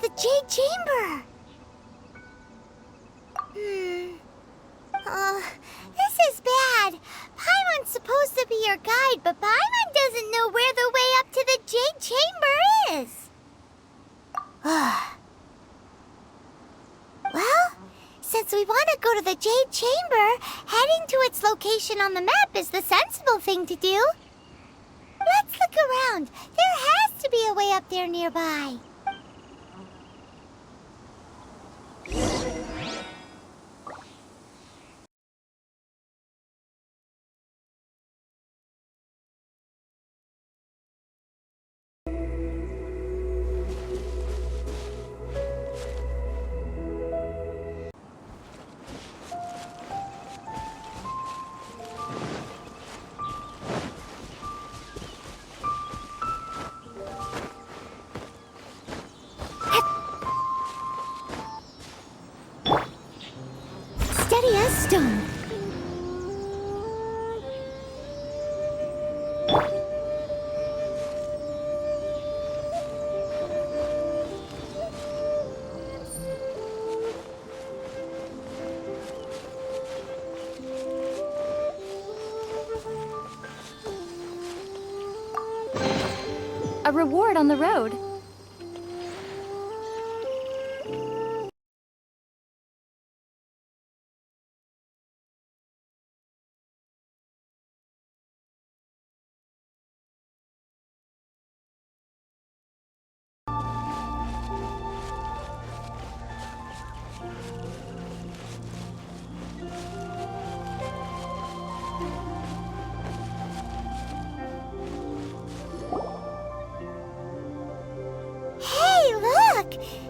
the Jade Chamber. This is bad. Paimon's supposed to be your guide, but Paimon doesn't know where the way up to the Jade Chamber is. Well, since we want to go to the Jade Chamber, heading to its location on the map is the sensible thing to do. Let's look around. There has to be a way up there nearby. Steady as stone. A reward on the road.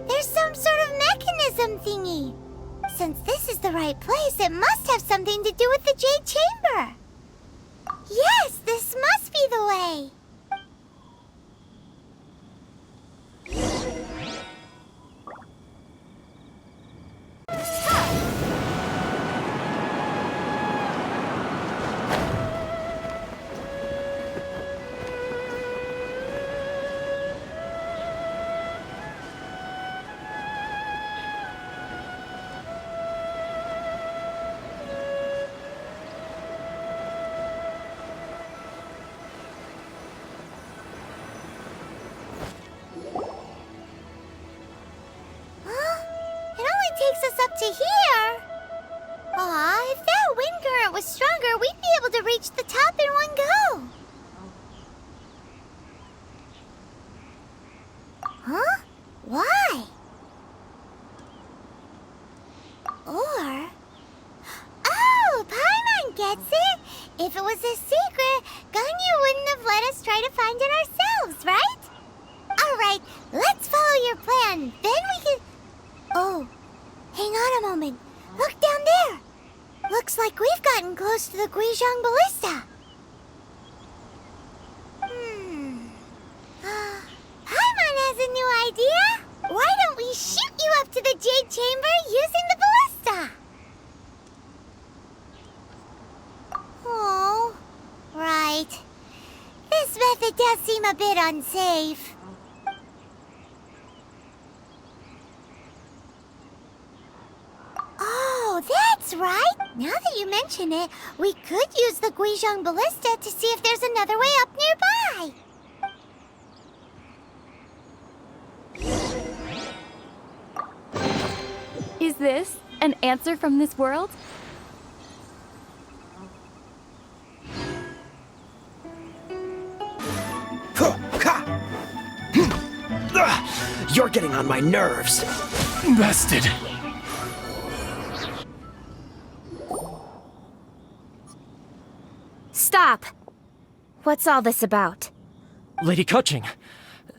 There's some sort of mechanism thingy. Since this is the right place, it must have something to do with the Jade Chamber. Yes, this must be the way. Takes us up to here. Aw, if that wind current was stronger, we'd be able to reach the top in one go. Huh? Why? Or... Oh, Paimon gets it. If it was a secret, Ganyu wouldn't have let us try to find it ourselves, right? Alright, let's follow your plan. Then we can... Oh. Hang on a moment. Look down there. Looks like we've gotten close to the Guizhang Ballista. Paimon has a new idea. Why don't we shoot you up to the Jade Chamber using the ballista? Oh, right. This method does seem a bit unsafe. Oh, that's right! Now that you mention it, we could use the Guizhang Ballista to see if there's another way up nearby! Is this an answer from this world? You're getting on my nerves. Bested. Stop! What's all this about? Lady Keqing,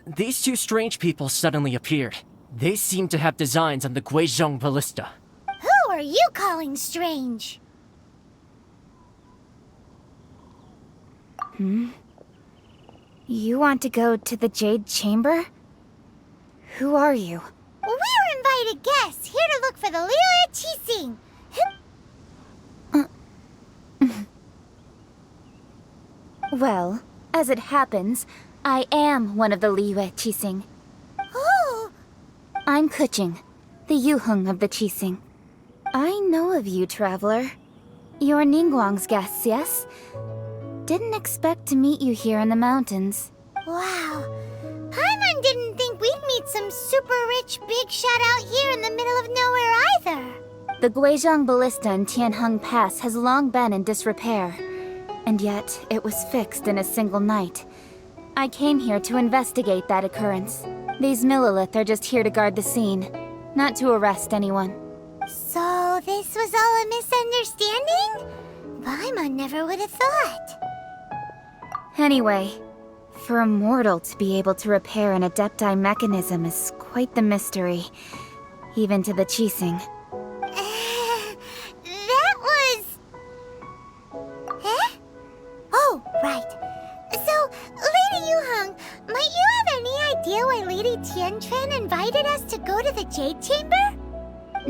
these two strange people suddenly appeared. They seem to have designs on the Guizhang Ballista. Who are you calling strange? You want to go to the Jade Chamber? Who are you? We're invited guests, here to look for the Liyue Keqing. Well, as it happens, I am one of the Liyue Keqing. Oh, I'm Keqing, the Yuheng of the Keqing. I know of you, traveler. You're Ningguang's guests, yes? Didn't expect to meet you here in the mountains. Wow. Paimon didn't think we'd meet some super rich big shot out here in the middle of nowhere either. The Guizhang Ballista in Tianheng Pass has long been in disrepair, and yet it was fixed in a single night. I came here to investigate that occurrence. These Millilith are just here to guard the scene, not to arrest anyone. So this was all a misunderstanding? Paimon never would have thought. Anyway, for a mortal to be able to repair an Adepti mechanism is quite the mystery, even to the Keqing. That was... Eh? Oh, right. So, Lady Yuheng, might you have any idea why Lady Tianquan invited us to go to the Jade Chamber?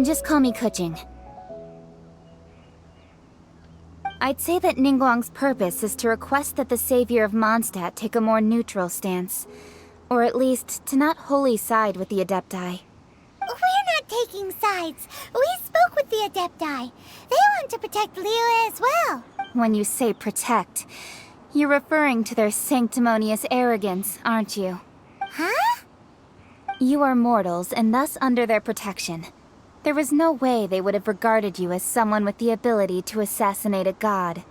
Just call me Keqing. I'd say that Ningguang's purpose is to request that the savior of Mondstadt take a more neutral stance. Or at least, to not wholly side with the Adepti. We're not taking sides. We spoke with the Adepti. They want to protect Liyue as well. When you say protect, you're referring to their sanctimonious arrogance, aren't you? Huh? You are mortals, and thus under their protection. There was no way they would have regarded you as someone with the ability to assassinate a god.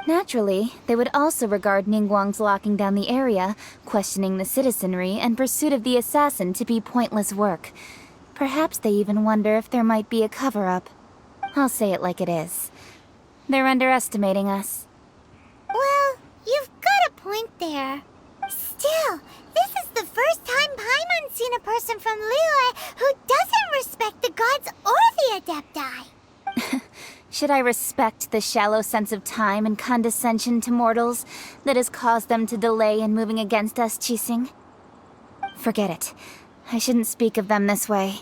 Naturally, they would also regard Ningguang's locking down the area, questioning the citizenry, and pursuit of the assassin to be pointless work. Perhaps they even wonder if there might be a cover-up. I'll say it like it is. They're underestimating us. Well, you've got a point there. Still, this is the first time Paimon's seen a person from Liyue who doesn't respect the gods or the Adepti. Should I respect the shallow sense of time and condescension to mortals that has caused them to delay in moving against us, Keqing? Forget it. I shouldn't speak of them this way.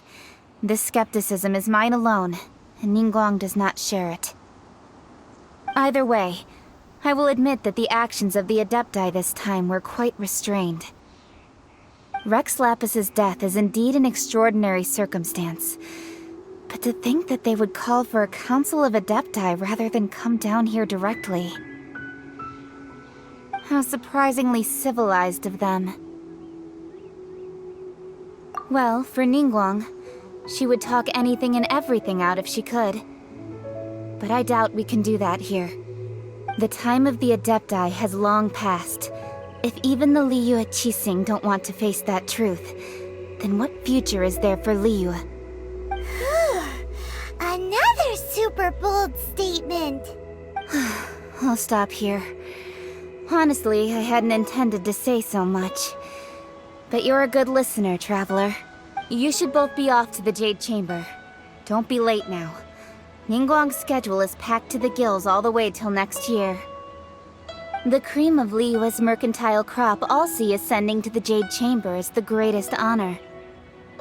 This skepticism is mine alone, and Ningguang does not share it. Either way, I will admit that the actions of the Adepti this time were quite restrained. Rex Lapis's death is indeed an extraordinary circumstance. But to think that they would call for a council of Adepti rather than come down here directly. How surprisingly civilized of them. Well, for Ningguang, she would talk anything and everything out if she could. But I doubt we can do that here. The time of the Adepti has long passed. If even the Liyue Keqing don't want to face that truth, then what future is there for Liyue? Another super bold statement. I'll stop here. Honestly, I hadn't intended to say so much. But you're a good listener, traveler. You should both be off to the Jade Chamber. Don't be late now. Ningguang's schedule is packed to the gills all the way till next year. The cream of Liyue's mercantile crop all see ascending to the Jade Chamber is the greatest honor.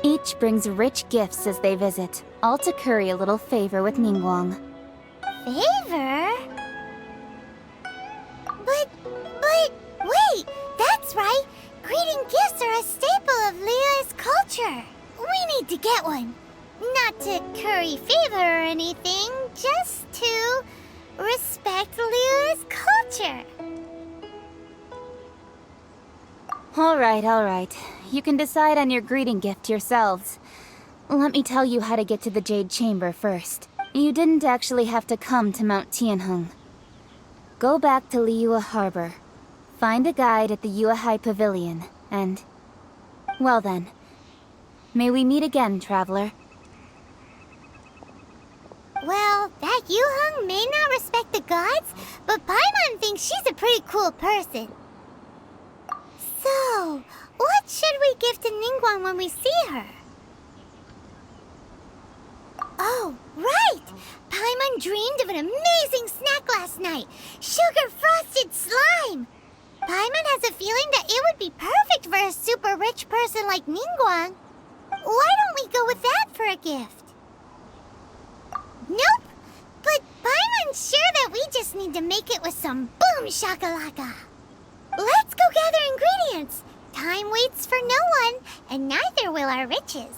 Each brings rich gifts as they visit, all to curry a little favor with Ningguang. Favor? But, wait, that's right. Greeting gifts are a staple of Liyue's culture. We need to get one. Not to curry favor or anything, just to respect Liyue's culture. All right. You can decide on your greeting gift yourselves. Let me tell you how to get to the Jade Chamber first. You didn't actually have to come to Mount Tianheng. Go back to Liyue Harbor. Find a guide at the Yuehai Pavilion, and... well then. May we meet again, traveler. Well, that Yuheng may not respect the gods, but Paimon thinks she's a pretty cool person. So, what should we give to Ningguang when we see her? Oh, right! Paimon dreamed of an amazing snack last night! Sugar-frosted slime! Paimon has a feeling that it would be perfect for a super rich person like Ningguang. Why don't we go with that for a gift? Nope! But Paimon's sure that we just need to make it with some boom shakalaka. Let's go gather ingredients. Time waits for no one, and neither will our riches.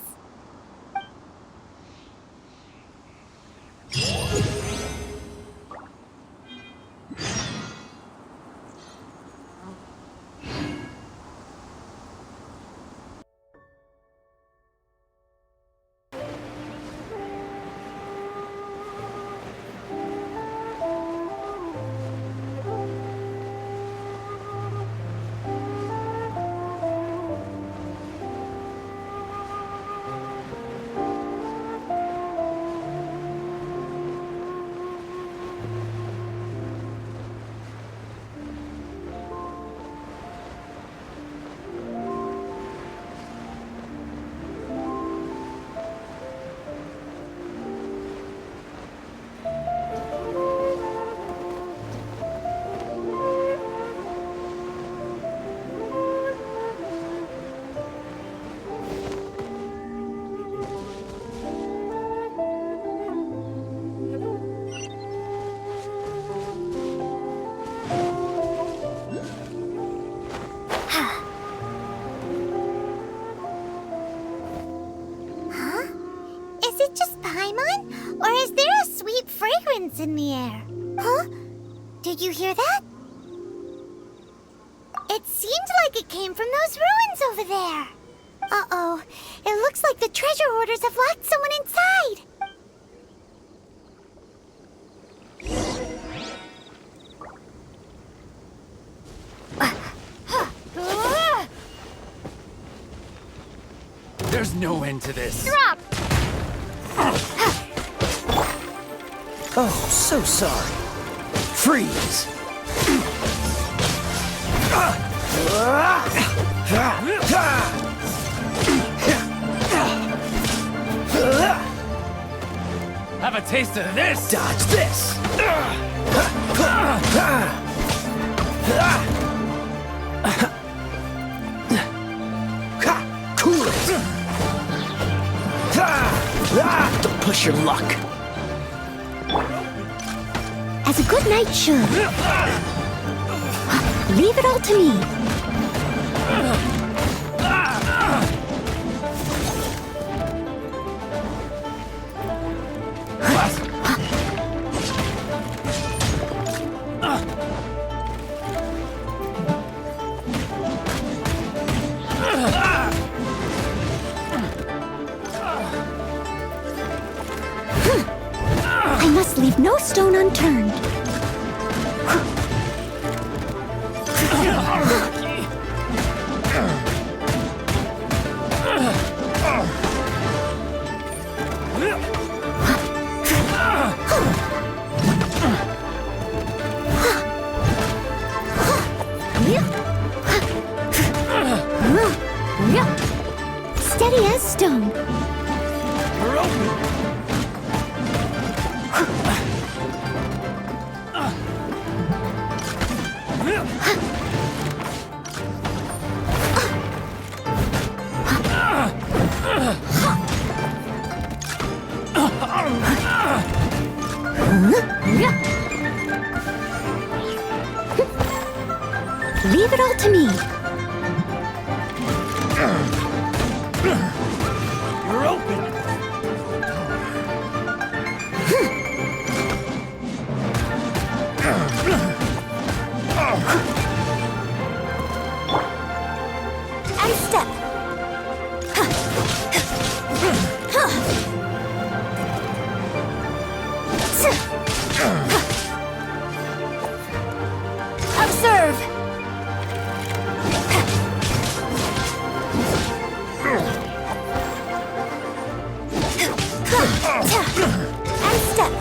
Paimon? Or is there a sweet fragrance in the air? Huh? Did you hear that? It seemed like it came from those ruins over there. Uh-oh. It looks like the treasure hoarders have locked someone inside. There's no end to this. Drop! Oh, so sorry. Freeze! Have a taste of this. Dodge this! Cool it! Don't push your luck. As a good knight should. Leave it all to me. I must leave no stone unturned. Steady as stone. Leave it all to me. You're open. And step. Observe! And step.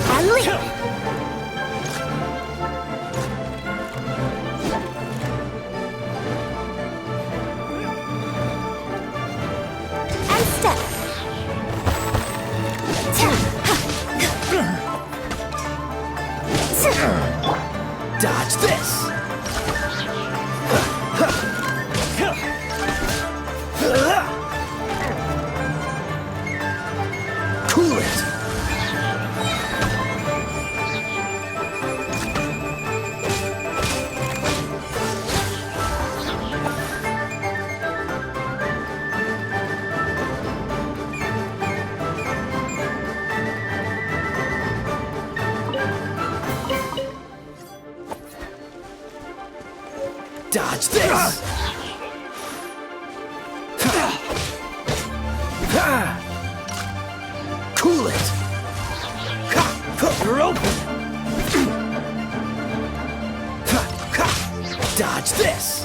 And leap. And step. Dodge this! Cool it! Dodge this! Cool it! You're open! Dodge this!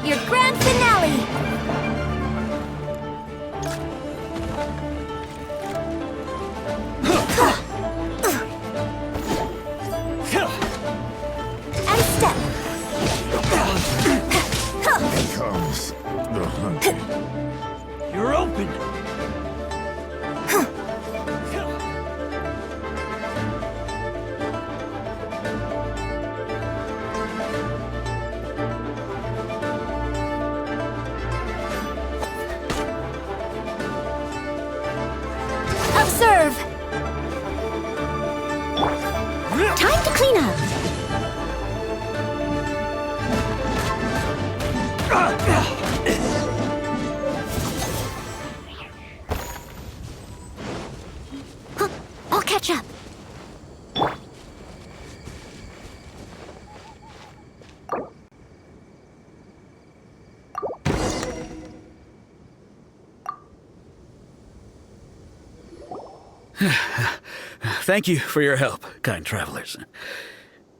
Your grand finale! And step. Here it comes. Observe! Time to clean up. Huh, I'll catch up. Thank you for your help, kind travelers.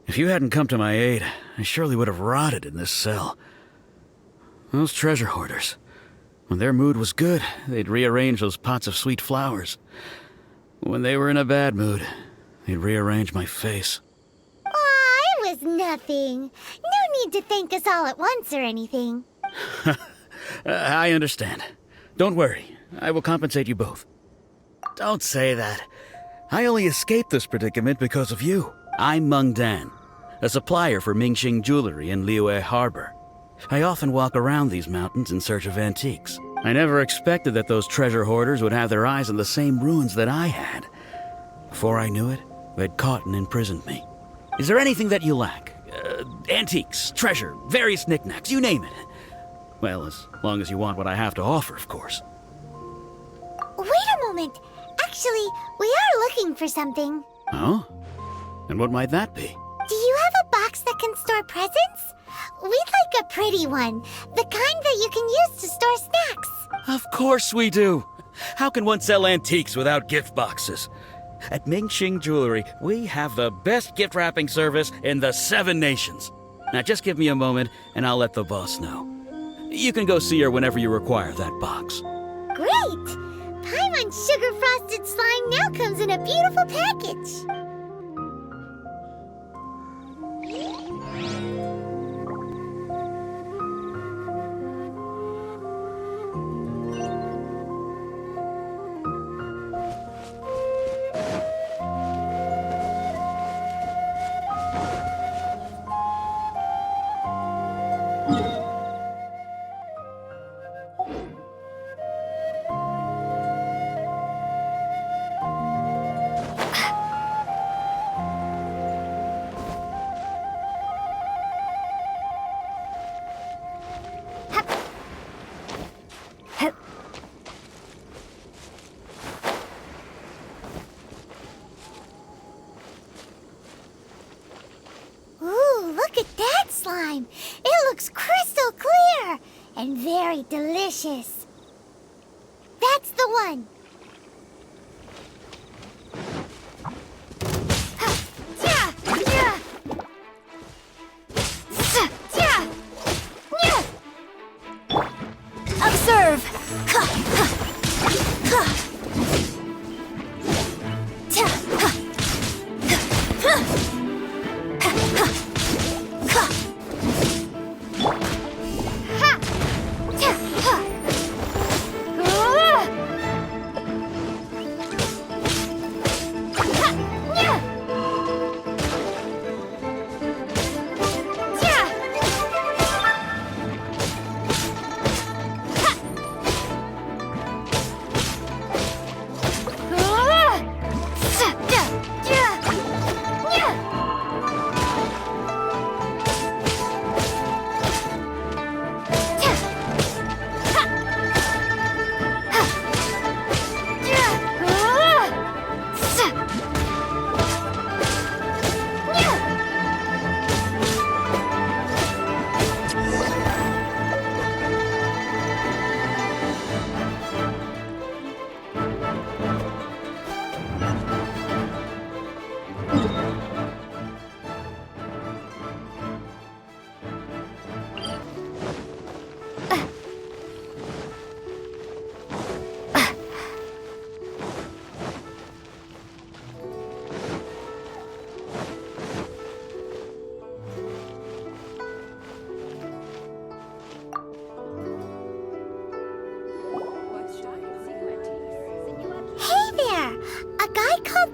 If you hadn't come to my aid, I surely would have rotted in this cell. Those treasure hoarders. When their mood was good, they'd rearrange those pots of sweet flowers. When they were in a bad mood, they'd rearrange my face. Aw, it was nothing. No need to thank us all at once or anything. I understand. Don't worry, I will compensate you both. Don't say that. I only escaped this predicament because of you. I'm Mung Dan, a supplier for Mingxing jewelry in Liyue Harbor. I often walk around these mountains in search of antiques. I never expected that those treasure hoarders would have their eyes on the same ruins that I had. Before I knew it, they'd caught and imprisoned me. Is there anything that you lack? Antiques, treasure, various knickknacks, you name it. Well, as long as you want what I have to offer, of course. Wait a moment. Actually, we are looking for something. Oh? And what might that be? Do you have a box that can store presents? We'd like a pretty one. The kind that you can use to store snacks. Of course we do. How can one sell antiques without gift boxes? At Mingxing Jewelry, we have the best gift wrapping service in the 7 nations. Now just give me a moment and I'll let the boss know. You can go see her whenever you require that box. Great! Paimon Sugar Frosted Slime now comes in a beautiful package. Slime. It looks crystal clear and very delicious. That's the one. Observe!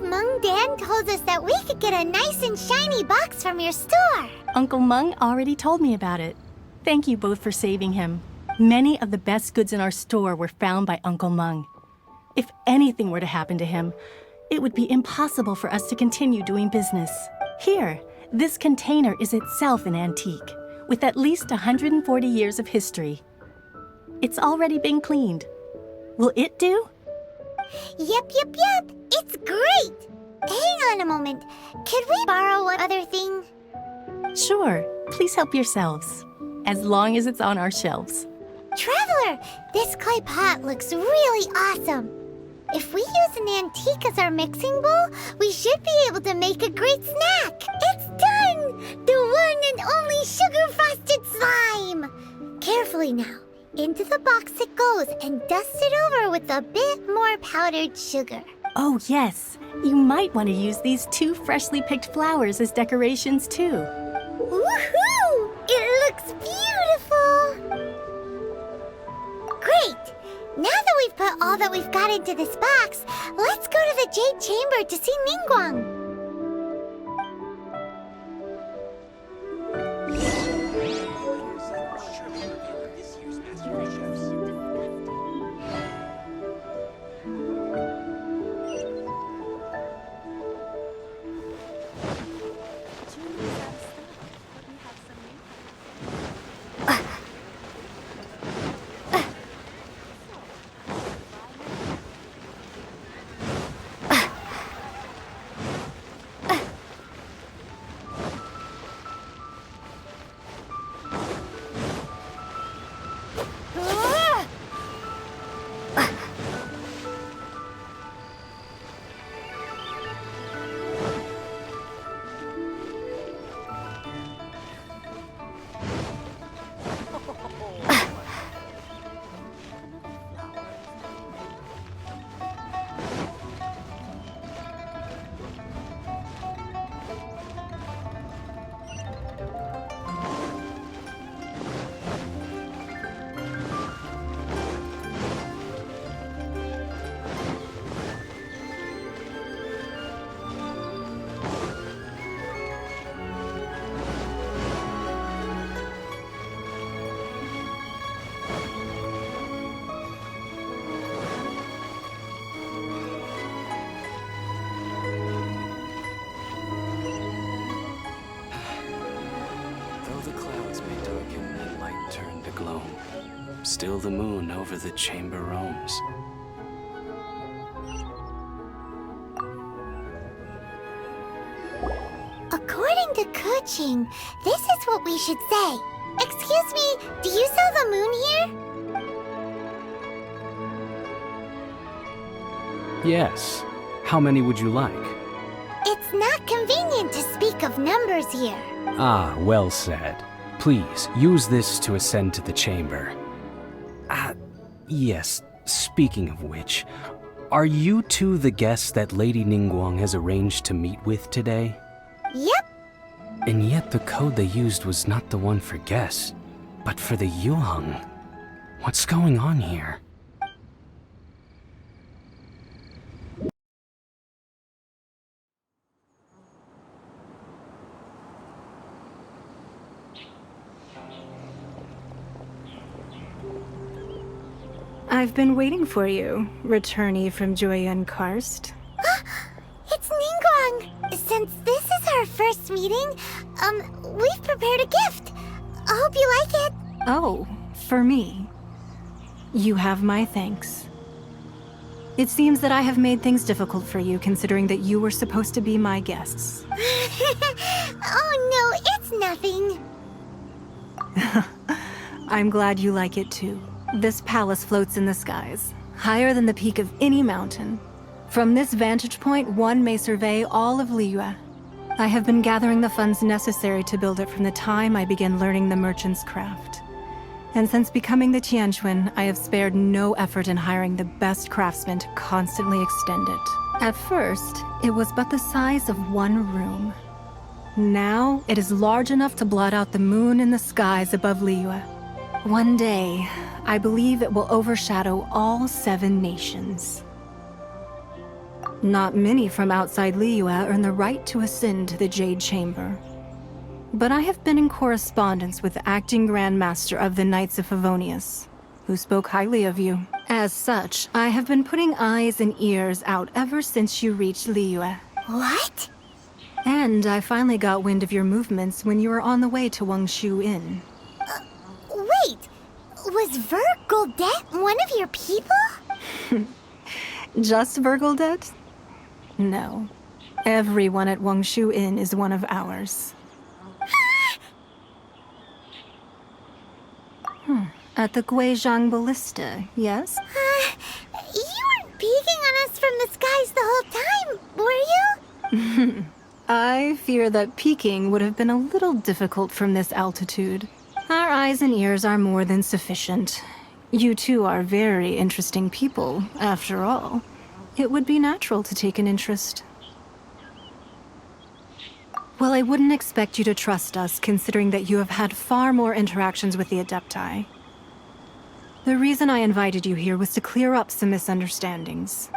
Mung Dan told us that we could get a nice and shiny box from your store. Uncle Mung already told me about it. Thank you both for saving him. Many of the best goods in our store were found by Uncle Mung. If anything were to happen to him, it would be impossible for us to continue doing business. Here, this container is itself an antique, with at least 140 years of history. It's already been cleaned. Will it do? Yep. It's great! Hang on a moment. Could we borrow one other thing? Sure, please help yourselves, as long as it's on our shelves. Traveler, this clay pot looks really awesome. If we use an antique as our mixing bowl, we should be able to make a great snack. It's done! The one and only sugar-frosted slime! Carefully now. Into the box it goes and dust it over with a bit more powdered sugar. Oh yes, you might want to use these 2 freshly picked flowers as decorations too. Woohoo! It looks beautiful! Great! Now that we've put all that we've got into this box, let's go to the Jade Chamber to see Ningguang. Still the moon over the chamber roams. According to Keqing, this is what we should say. Excuse me, do you sell the moon here? Yes. How many would you like? It's not convenient to speak of numbers here. Ah, well said. Please, use this to ascend to the chamber. Yes, speaking of which, are you two the guests that Lady Ningguang has arranged to meet with today? Yep. And yet the code they used was not the one for guests, but for the Yuheng. What's going on here? I've been waiting for you, returnee from Jueyun Karst. It's Ningguang! Since this is our first meeting, we've prepared a gift. I hope you like it. Oh, for me. You have my thanks. It seems that I have made things difficult for you, considering that you were supposed to be my guests. Oh no, it's nothing. I'm glad you like it too. This palace floats in the skies, higher than the peak of any mountain. From this vantage point, one may survey all of Liyue. I have been gathering the funds necessary to build it from the time I began learning the merchant's craft. And since becoming the Tianquan, I have spared no effort in hiring the best craftsmen to constantly extend it. At first, it was but the size of one room. Now, it is large enough to blot out the moon in the skies above Liyue. One day, I believe it will overshadow all 7 nations. Not many from outside Liyue earn the right to ascend to the Jade Chamber. But I have been in correspondence with the acting Grand Master of the Knights of Favonius. who spoke highly of you. As such, I have been putting eyes and ears out ever since you reached Liyue. What? And I finally got wind of your movements when you were on the way to Wangshu Inn. Wait, was Vergoldet one of your people? Just Vergoldet? No. Everyone at Wangshu Inn is one of ours. At the Guizhang Ballista, yes? You weren't peeking on us from the skies the whole time, were you? I fear that peeking would have been a little difficult from this altitude. Our eyes and ears are more than sufficient. You two are very interesting people, after all. It would be natural to take an interest. Well, I wouldn't expect you to trust us, considering that you have had far more interactions with the Adepti. The reason I invited you here was to clear up some misunderstandings.